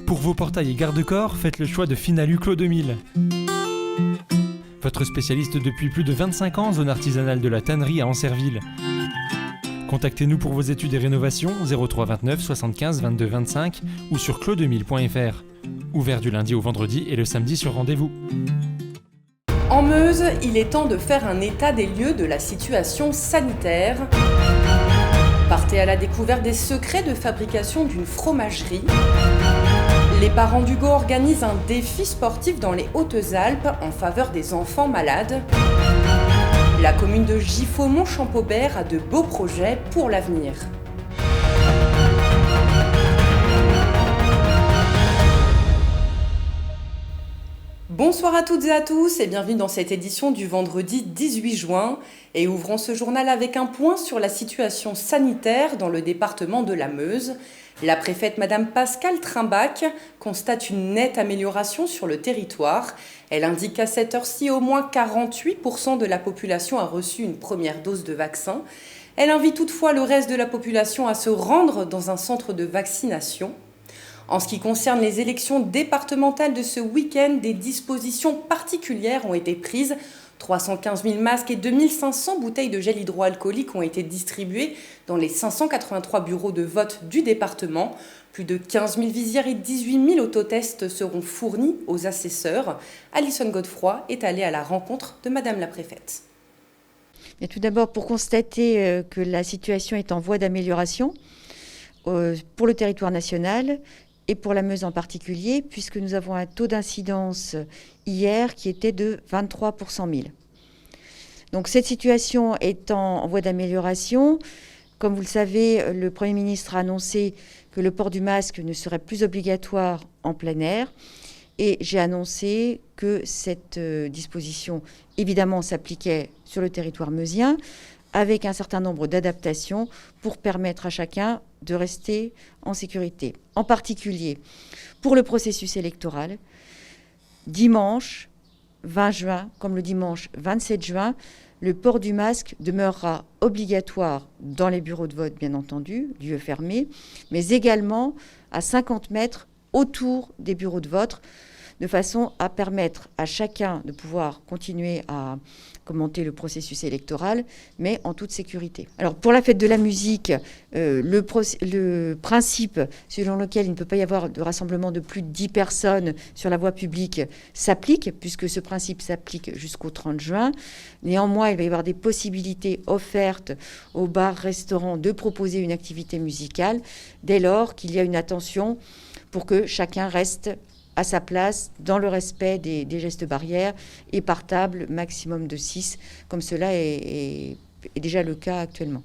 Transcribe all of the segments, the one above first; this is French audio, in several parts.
Pour vos portails et garde-corps, faites le choix de Finalu Clos 2000. Votre spécialiste depuis plus de 25 ans, zone artisanale de la tannerie à Ancerville. Contactez-nous pour vos études et rénovations 03 29 75 22 25 ou sur clos2000.fr. Ouvert du lundi au vendredi et le samedi sur rendez-vous. En Meuse, il est temps de faire un état des lieux de la situation sanitaire. Partez à la découverte des secrets de fabrication d'une fromagerie. Les parents d'Hugo organisent un défi sportif dans les Hautes-Alpes en faveur des enfants malades. La commune de Giffaumont-Champaubert a de beaux projets pour l'avenir. Bonsoir à toutes et à tous et bienvenue dans cette édition du vendredi 18 juin. Et ouvrons ce journal avec un point sur la situation sanitaire dans le département de la Meuse. La préfète Madame Pascale Trimbach constate une nette amélioration sur le territoire. Elle indique qu'à cette heure-ci, au moins 48% de la population a reçu une première dose de vaccin. Elle invite toutefois le reste de la population à se rendre dans un centre de vaccination. En ce qui concerne les élections départementales de ce week-end, des dispositions particulières ont été prises. 315 000 masques et 2500 bouteilles de gel hydroalcoolique ont été distribuées dans les 583 bureaux de vote du département. Plus de 15 000 visières et 18 000 autotests seront fournis aux assesseurs. Alison Godefroy est allée à la rencontre de Madame la préfète. Et tout d'abord, pour constater que la situation est en voie d'amélioration pour le territoire national et pour la Meuse en particulier, puisque nous avons un taux d'incidence hier qui était de 23 pour 100 000. Donc cette situation étant en voie d'amélioration, comme vous le savez, le Premier ministre a annoncé que le port du masque ne serait plus obligatoire en plein air. Et j'ai annoncé que cette disposition, évidemment, s'appliquait sur le territoire meusien, avec un certain nombre d'adaptations pour permettre à chacun de rester en sécurité. En particulier, pour le processus électoral, dimanche 20 juin, comme le dimanche 27 juin, le port du masque demeurera obligatoire dans les bureaux de vote, bien entendu, lieux fermés, mais également à 50 mètres autour des bureaux de vote, de façon à permettre à chacun de pouvoir continuer à commenter le processus électoral, mais en toute sécurité. Alors pour la fête de la musique, le principe selon lequel il ne peut pas y avoir de rassemblement de plus de 10 personnes sur la voie publique s'applique, puisque ce principe s'applique jusqu'au 30 juin. Néanmoins, il va y avoir des possibilités offertes aux bars, restaurants de proposer une activité musicale, dès lors qu'il y a une attention pour que chacun reste à sa place, dans le respect des gestes barrières et par table maximum de 6, comme cela est déjà le cas actuellement.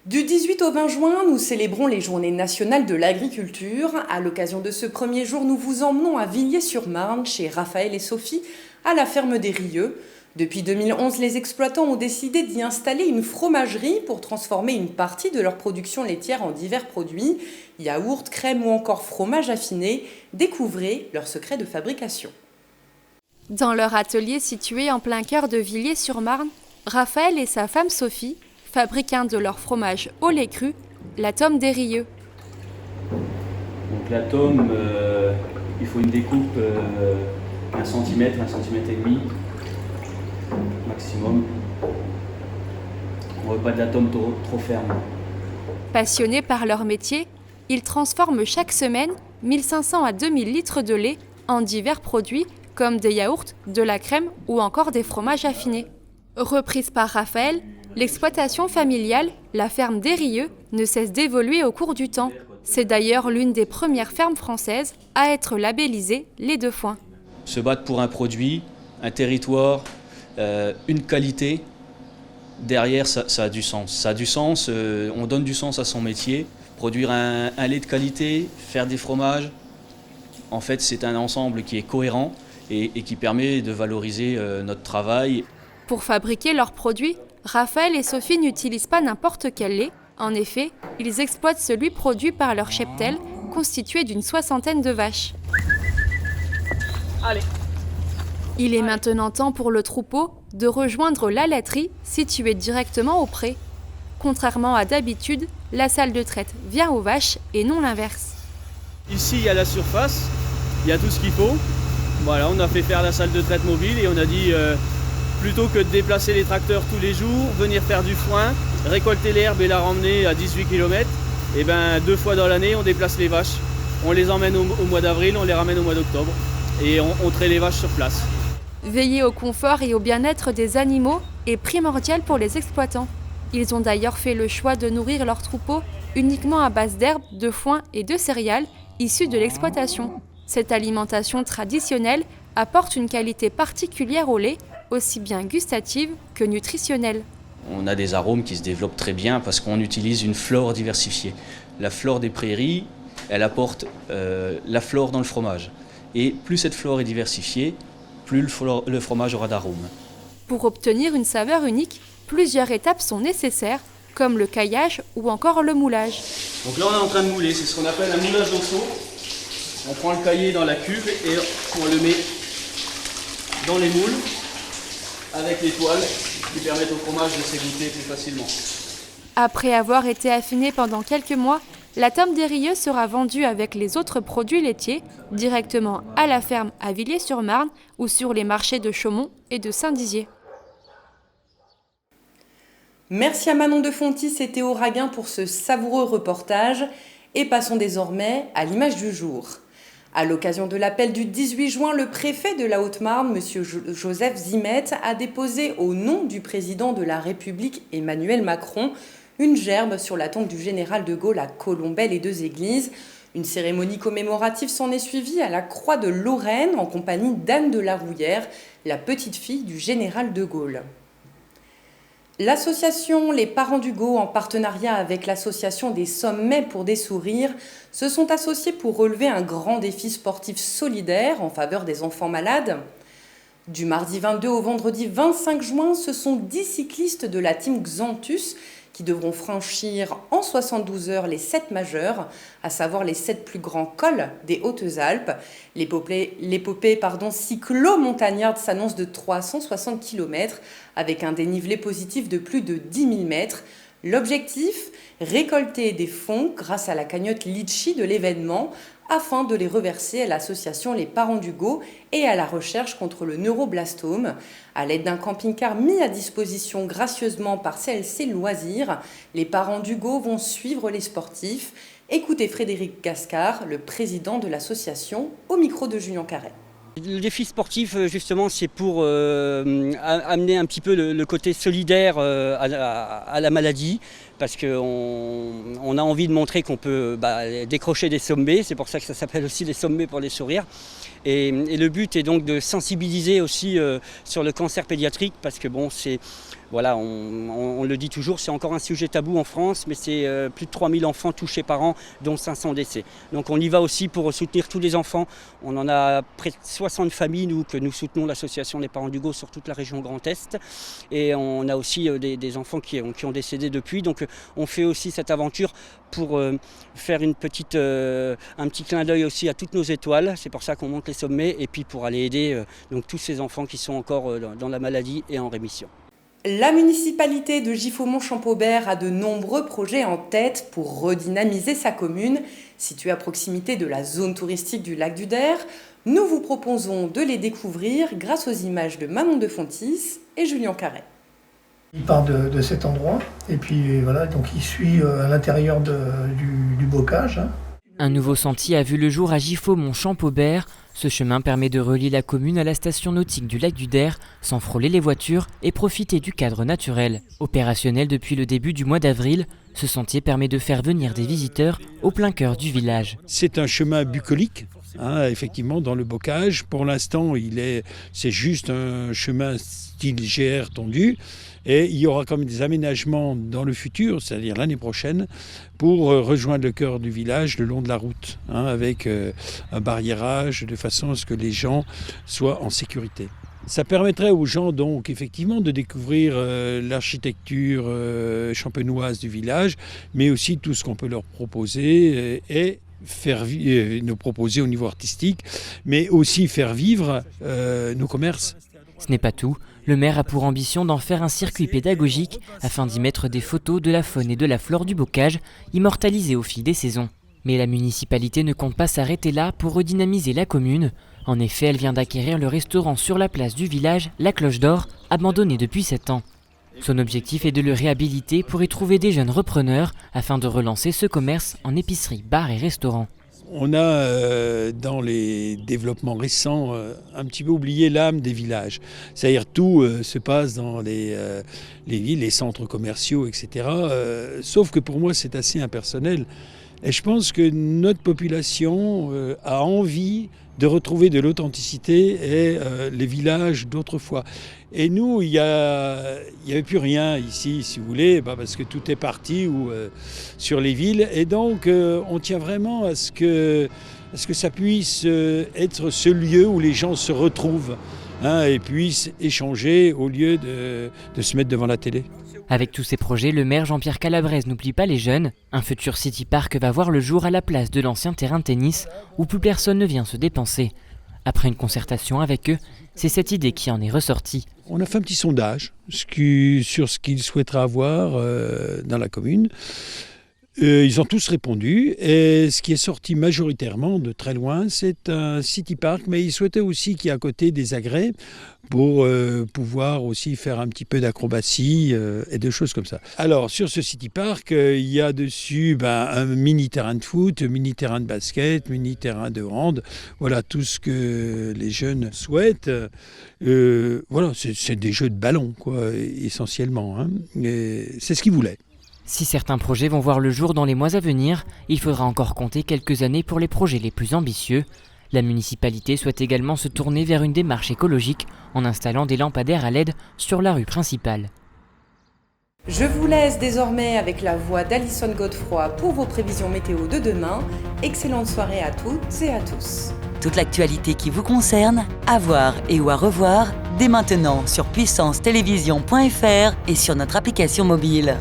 Du 18 au 20 juin, nous célébrons les Journées nationales de l'agriculture. À l'occasion de ce premier jour, nous vous emmenons à Villiers-sur-Marne, chez Raphaël et Sophie, à la ferme des Rieux. Depuis 2011, les exploitants ont décidé d'y installer une fromagerie pour transformer une partie de leur production laitière en divers produits, yaourts, crème ou encore fromage affiné. Découvrez leurs secrets de fabrication. Dans leur atelier situé en plein cœur de Villiers-sur-Marne, Raphaël et sa femme Sophie fabriquent un de leurs fromages au lait cru, la tome des Rieux. Donc la tome, il faut une découpe 1 cm, 1 cm et demi maximum. On ne veut pas de la tome trop ferme. Passionnés par leur métier, ils transforment chaque semaine 1500 à 2000 litres de lait en divers produits comme des yaourts, de la crème ou encore des fromages affinés. Reprise par Raphaël, l'exploitation familiale, la ferme des Rieux, ne cesse d'évoluer au cours du temps. C'est d'ailleurs l'une des premières fermes françaises à être labellisée lait de foin. Se battre pour un produit, un territoire, une qualité, derrière ça a du sens. Ça a du sens, on donne du sens à son métier. Produire un lait de qualité, faire des fromages, en fait c'est un ensemble qui est cohérent et qui permet de valoriser notre travail. Pour fabriquer leurs produits, Raphaël et Sophie n'utilisent pas n'importe quel lait. En effet, ils exploitent celui produit par leur cheptel, constitué d'une 60aine de vaches. Allez. Il est maintenant temps pour le troupeau de rejoindre la laiterie située directement au pré. Contrairement à d'habitude, la salle de traite vient aux vaches et non l'inverse. Ici, il y a la surface, il y a tout ce qu'il faut. Voilà, on a fait faire la salle de traite mobile et on a dit plutôt que de déplacer les tracteurs tous les jours, venir faire du foin, récolter l'herbe et la ramener à 18 km, et ben 2 fois dans l'année, on déplace les vaches. On les emmène au mois d'avril, on les ramène au mois d'octobre et on traite les vaches sur place. Veiller au confort et au bien-être des animaux est primordial pour les exploitants. Ils ont d'ailleurs fait le choix de nourrir leurs troupeaux uniquement à base d'herbes, de foin et de céréales issues de l'exploitation. Cette alimentation traditionnelle apporte une qualité particulière au lait, aussi bien gustative que nutritionnelle. On a des arômes qui se développent très bien parce qu'on utilise une flore diversifiée. La flore des prairies, elle apporte la flore dans le fromage. Et plus cette flore est diversifiée, plus le fromage aura d'arômes. Pour obtenir une saveur unique, plusieurs étapes sont nécessaires, comme le caillage ou encore le moulage. Donc là, on est en train de mouler, c'est ce qu'on appelle un moulage d'osso. On prend le caillé dans la cuve et on le met dans les moules avec les toiles qui permettent au fromage de s'égoutter plus facilement. Après avoir été affiné pendant quelques mois, la tome des Rieux sera vendue avec les autres produits laitiers directement à la ferme à Villiers-sur-Marne ou sur les marchés de Chaumont et de Saint-Dizier. Merci à Manon de Fontis et Théo Raguin pour ce savoureux reportage et passons désormais à l'image du jour. À l'occasion de l'appel du 18 juin, le préfet de la Haute-Marne, M. Joseph Zimet, a déposé au nom du président de la République Emmanuel Macron une gerbe sur la tombe du général de Gaulle à Colombelles et Deux Églises. Une cérémonie commémorative s'en est suivie à la Croix de Lorraine en compagnie d'Anne de la Rouillère, la petite-fille du général de Gaulle. L'association Les Parents d'Hugo, en partenariat avec l'association des Sommets pour des sourires, se sont associés pour relever un grand défi sportif solidaire en faveur des enfants malades. Du mardi 22 au vendredi 25 juin, ce sont 10 cyclistes de la team Xanthus qui devront franchir en 72 heures les 7 majeurs, à savoir les 7 plus grands cols des Hautes-Alpes. L'épopée cyclo-montagnarde s'annonce de 360 km avec un dénivelé positif de plus de 10 000 mètres. L'objectif, récolter des fonds grâce à la cagnotte Litchi de l'événement afin de les reverser à l'association Les Parents d'Hugo et à la recherche contre le neuroblastome. À l'aide d'un camping-car mis à disposition gracieusement par CLC Loisirs, les Parents d'Hugo vont suivre les sportifs. Écoutez Frédéric Gascard, le président de l'association, au micro de Julien Carré. Le défi sportif, justement, c'est pour amener un petit peu le côté solidaire à la maladie, parce qu'on a envie de montrer qu'on peut décrocher des sommets. C'est pour ça que ça s'appelle aussi les sommets pour les sourires. Et le but est donc de sensibiliser aussi sur le cancer pédiatrique, parce que bon, c'est... Voilà, on le dit toujours, c'est encore un sujet tabou en France, mais c'est plus de 3000 enfants touchés par an, dont 500 décès. Donc on y va aussi pour soutenir tous les enfants. On en a près de 60 familles, que nous soutenons l'association Les Parents d'Hugo sur toute la région Grand Est. Et on a aussi des enfants qui ont décédé depuis. Donc on fait aussi cette aventure pour faire un petit clin d'œil aussi à toutes nos étoiles. C'est pour ça qu'on monte les sommets et puis pour aller aider donc tous ces enfants qui sont encore dans la maladie et en rémission. La municipalité de Giffaumont-Champaubert a de nombreux projets en tête pour redynamiser sa commune. Située à proximité de la zone touristique du lac du Der, nous vous proposons de les découvrir grâce aux images de Manon de Fontis et Julien Carré. Il part de cet endroit et puis voilà, donc il suit à l'intérieur du bocage. Un nouveau sentier a vu le jour à Giffaumont-Champaubert. Ce chemin permet de relier la commune à la station nautique du lac du Der sans frôler les voitures et profiter du cadre naturel. Opérationnel depuis le début du mois d'avril, ce sentier permet de faire venir des visiteurs au plein cœur du village. C'est un chemin bucolique, effectivement, dans le bocage. Pour l'instant, c'est juste un chemin style GR tendu. Et il y aura quand même des aménagements dans le futur, c'est-à-dire l'année prochaine, pour rejoindre le cœur du village le long de la route, avec un barriérage de façon à ce que les gens soient en sécurité. Ça permettrait aux gens donc effectivement de découvrir l'architecture champenoise du village, mais aussi tout ce qu'on peut leur proposer et nous proposer au niveau artistique, mais aussi faire vivre nos commerces. Ce n'est pas tout. Le maire a pour ambition d'en faire un circuit pédagogique afin d'y mettre des photos de la faune et de la flore du bocage, immortalisées au fil des saisons. Mais la municipalité ne compte pas s'arrêter là pour redynamiser la commune. En effet, elle vient d'acquérir le restaurant sur la place du village, la Cloche d'Or, abandonné depuis 7 ans. Son objectif est de le réhabiliter pour y trouver des jeunes repreneurs afin de relancer ce commerce en épicerie, bar et restaurant. On a, dans les développements récents, un petit peu oublié l'âme des villages. C'est-à-dire tout se passe dans les villes, les centres commerciaux, etc. Sauf que pour moi, c'est assez impersonnel. Et je pense que notre population a envie de retrouver de l'authenticité et les villages d'autrefois. Et nous, il n'y avait plus rien ici, si vous voulez, parce que tout est parti sur les villes. Et donc, on tient vraiment à ce que ça puisse être ce lieu où les gens se retrouvent et puissent échanger au lieu de se mettre devant la télé. Avec tous ces projets, le maire Jean-Pierre Calabrese n'oublie pas les jeunes. Un futur City Park va voir le jour à la place de l'ancien terrain de tennis où plus personne ne vient se dépenser. Après une concertation avec eux, c'est cette idée qui en est ressortie. On a fait un petit sondage sur ce qu'ils souhaiteraient avoir dans la commune. Ils ont tous répondu et ce qui est sorti majoritairement de très loin, c'est un City Park, mais ils souhaitaient aussi qu'il y ait à côté des agrès pour pouvoir aussi faire un petit peu d'acrobatie et de choses comme ça. Alors sur ce City Park, il y a dessus un mini terrain de foot, mini terrain de basket, mini terrain de hand, voilà tout ce que les jeunes souhaitent. Voilà, c'est des jeux de ballon quoi, essentiellement, et c'est ce qu'ils voulaient. Si certains projets vont voir le jour dans les mois à venir, il faudra encore compter quelques années pour les projets les plus ambitieux. La municipalité souhaite également se tourner vers une démarche écologique en installant des lampadaires à LED sur la rue principale. Je vous laisse désormais avec la voix d'Alison Godefroy pour vos prévisions météo de demain. Excellente soirée à toutes et à tous. Toute l'actualité qui vous concerne, à voir et ou à revoir dès maintenant sur puissancetélévision.fr et sur notre application mobile.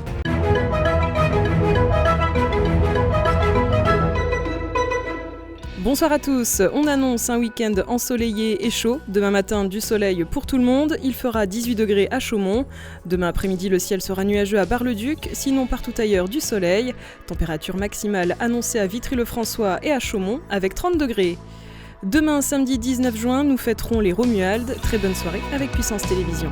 Bonsoir à tous, on annonce un week-end ensoleillé et chaud. Demain matin, du soleil pour tout le monde. Il fera 18 degrés à Chaumont. Demain après-midi, le ciel sera nuageux à Bar-le-Duc. Sinon, partout ailleurs, du soleil. Température maximale annoncée à Vitry-le-François et à Chaumont avec 30 degrés. Demain, samedi 19 juin, nous fêterons les Romualdes. Très bonne soirée avec Puissance Télévision.